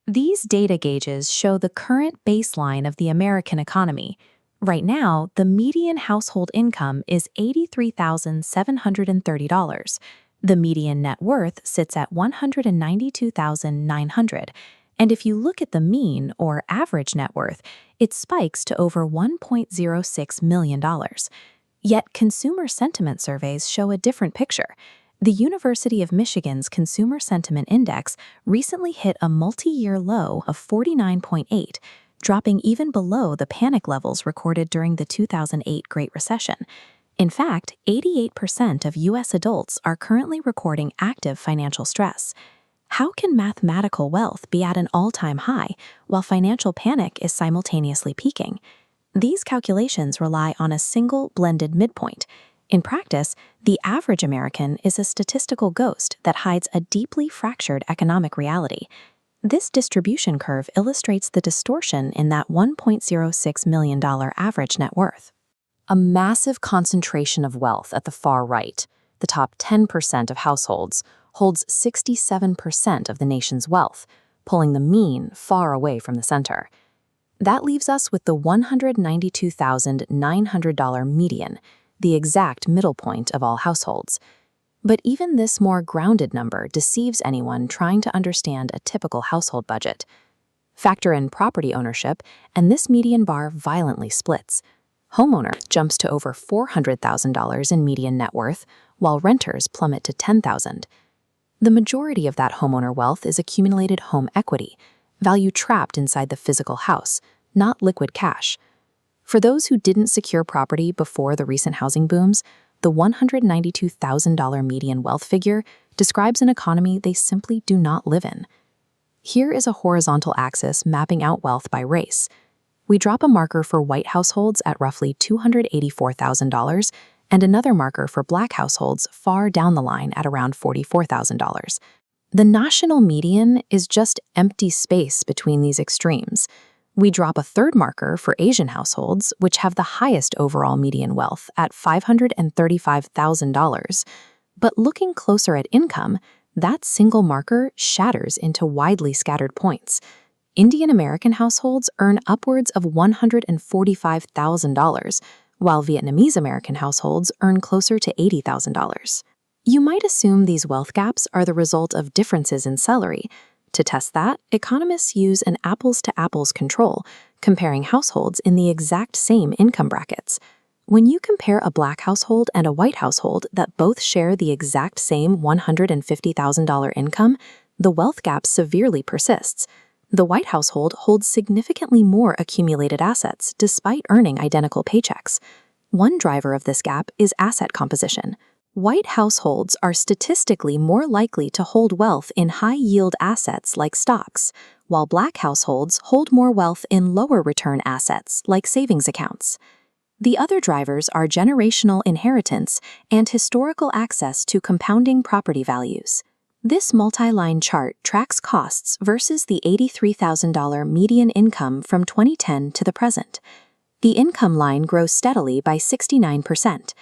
These data gauges show the current baseline of the American economy. Right now, the median household income is $83,730. The median net worth sits at $192,900. And if you look at the mean, or average net worth, it spikes to over $1.06 million. Yet consumer sentiment surveys show a different picture. The University of Michigan's Consumer Sentiment Index recently hit a multi-year low of 49.8, dropping even below the panic levels recorded during the 2008 Great Recession. In fact, 88% of U.S. adults are currently recording active financial stress. How can mathematical wealth be at an all-time high while financial panic is simultaneously peaking? These calculations rely on a single blended midpoint. In practice, the average American is a statistical ghost that hides a deeply fractured economic reality. This distribution curve illustrates the distortion in that $1.06 million average net worth. A massive concentration of wealth at the far right, the top 10% of households, holds 67% of the nation's wealth, pulling the mean far away from the center. That leaves us with the $192,900 median, the exact middle point of all households. But even this more grounded number deceives anyone trying to understand a typical household budget. Factor in property ownership, and this median bar violently splits. Homeowner jumps to over $400,000 in median net worth, while renters plummet to $10,000. The majority of that homeowner wealth is accumulated home equity, value trapped inside the physical house, not liquid cash. For those who didn't secure property before the recent housing booms, the $192,000 median wealth figure describes an economy they simply do not live in. Here is a horizontal axis mapping out wealth by race. We drop a marker for white households at roughly $284,000 and another marker for black households far down the line at around $44,000. The national median is just empty space between these extremes. We drop a third marker for Asian households, which have the highest overall median wealth at $535,000. But looking closer at income, that single marker shatters into widely scattered points. Indian American households earn upwards of $145,000, while Vietnamese American households earn closer to $80,000. You might assume these wealth gaps are the result of differences in salary. To test that, economists use an apples-to-apples control, comparing households in the exact same income brackets. When you compare a black household and a white household that both share the exact same $150,000 income, the wealth gap severely persists. The white household holds significantly more accumulated assets despite earning identical paychecks. One driver of this gap is asset composition. White households are statistically more likely to hold wealth in high-yield assets like stocks, while black households hold more wealth in lower-return assets like savings accounts. The other drivers are generational inheritance and historical access to compounding property values. This multi-line chart tracks costs versus the $83,000 median income from 2010 to the present. The income line grows steadily by 69%,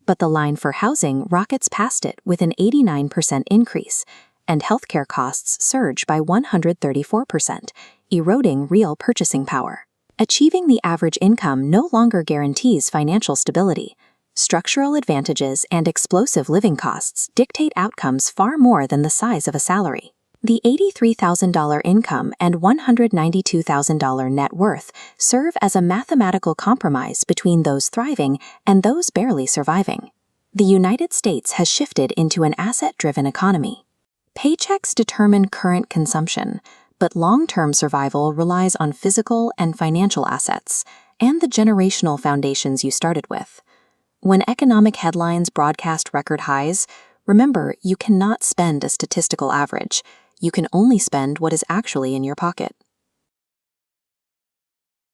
but the line for housing rockets past it with an 89% increase, and healthcare costs surge by 134%, eroding real purchasing power. Achieving the average income no longer guarantees financial stability. Structural advantages and explosive living costs dictate outcomes far more than the size of a salary. The $83,000 income and $192,000 net worth serve as a mathematical compromise between those thriving and those barely surviving. The United States has shifted into an asset-driven economy. Paychecks determine current consumption, but long-term survival relies on physical and financial assets and the generational foundations you started with. When economic headlines broadcast record highs, remember you cannot spend a statistical average. You can only spend what is actually in your pocket.